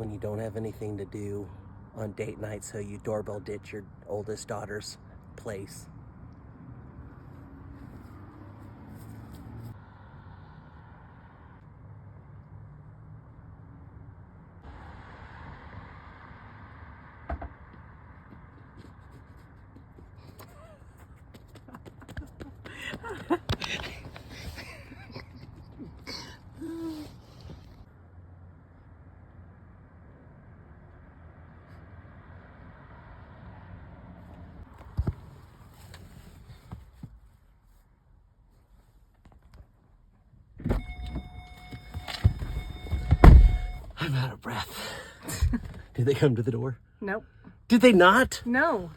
when you don't have anything to do on date night, so you doorbell ditch your oldest daughter's place. I'm out of breath. Did they come to the door? Nope. Did they not? No.